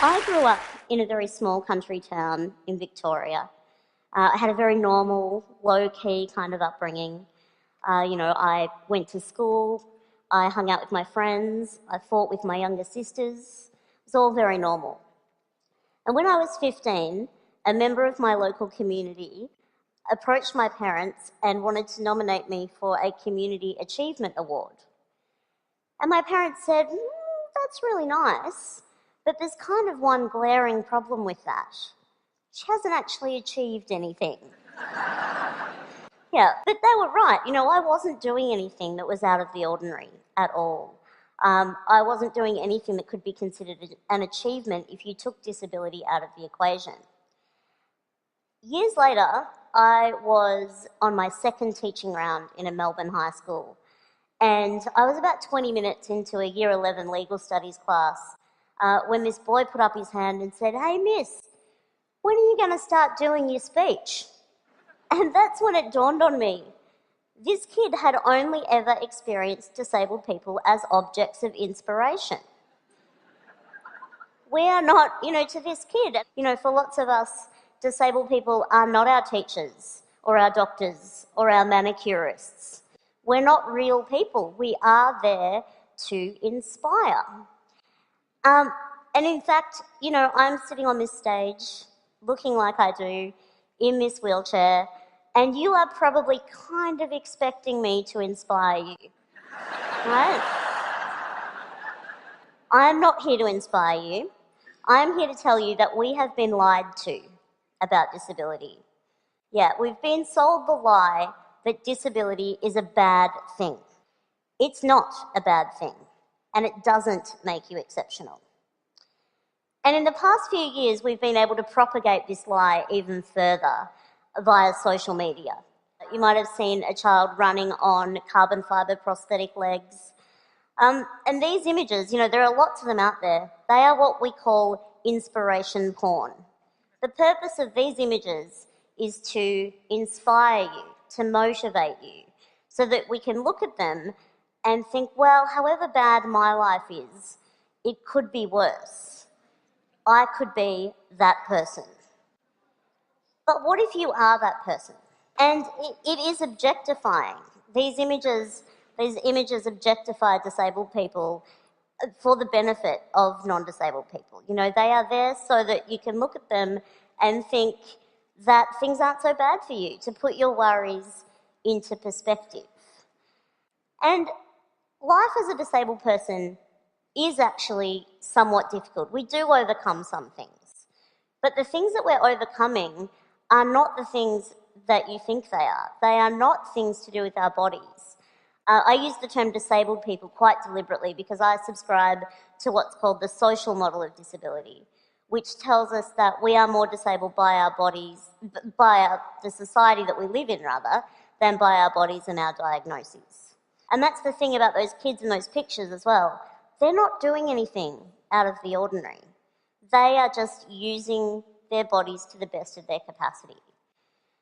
I grew up in a very small country town in Victoria. I had a very normal, low-key kind of upbringing. I went to school, I hung out with my friends, I fought with my younger sisters. It was all very normal. And when I was 15, a member of my local community approached my parents and wanted to nominate me for a Community Achievement Award. And my parents said, that's really nice, but there's kind of one glaring problem with that. She hasn't actually achieved anything. Yeah, but they were right. I wasn't doing anything that was out of the ordinary at all. I wasn't doing anything that could be considered an achievement if you took disability out of the equation. Years later, I was on my second teaching round in a Melbourne high school, and I was about 20 minutes into a Year 11 legal studies class when this boy put up his hand and said, "Hey, miss, when are you going to start doing your speech?" And that's when it dawned on me. This kid had only ever experienced disabled people as objects of inspiration. We are not, to this kid, for lots of us, disabled people are not our teachers or our doctors or our manicurists. We're not real people. We are there to inspire. And in fact, I'm sitting on this stage looking like I do in this wheelchair, and you are probably kind of expecting me to inspire you, right? I'm not here to inspire you. I'm here to tell you that we have been lied to about disability. Yeah, we've been sold the lie that disability is a bad thing. It's not a bad thing, and it doesn't make you exceptional. And in the past few years, we've been able to propagate this lie even further via social media. You might have seen a child running on carbon fibre prosthetic legs. And these images, there are lots of them out there. They are what we call inspiration porn. The purpose of these images is to inspire you, to motivate you, so that we can look at them and think, well, however bad my life is, it could be worse. I could be that person. But what if you are that person? And it is objectifying. These images objectify disabled people for the benefit of non-disabled people. They are there so that you can look at them and think that things aren't so bad for you, to put your worries into perspective. And life as a disabled person is actually somewhat difficult. We do overcome some things, but the things that we're overcoming are not the things that you think they are. They are not things to do with our bodies. I use the term disabled people quite deliberately because I subscribe to what's called the social model of disability, which tells us that we are more disabled by our bodies, the society that we live in rather, than by our bodies and our diagnoses. And that's the thing about those kids in those pictures as well. They're not doing anything out of the ordinary. They are just using their bodies to the best of their capacity.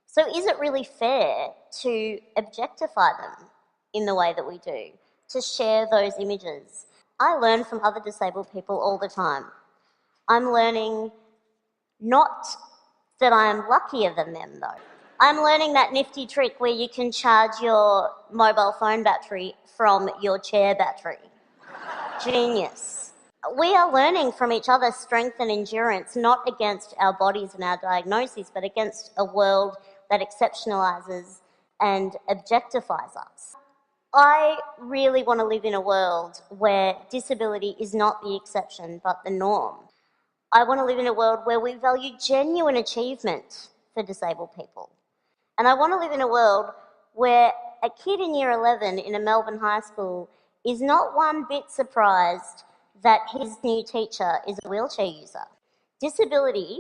So is it really fair to objectify them in the way that we do, to share those images? I learn from other disabled people all the time. I'm learning not that I'm luckier than them though. I'm learning that nifty trick where you can charge your mobile phone battery from your chair battery. Genius. We are learning from each other strength and endurance, not against our bodies and our diagnoses, but against a world that exceptionalises and objectifies us. I really want to live in a world where disability is not the exception but the norm. I want to live in a world where we value genuine achievement for disabled people. And I want to live in a world where a kid in Year 11 in a Melbourne high school is not one bit surprised that his new teacher is a wheelchair user. Disability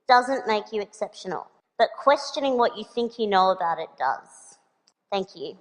doesn't make you exceptional, but questioning what you think you know about it does. Thank you.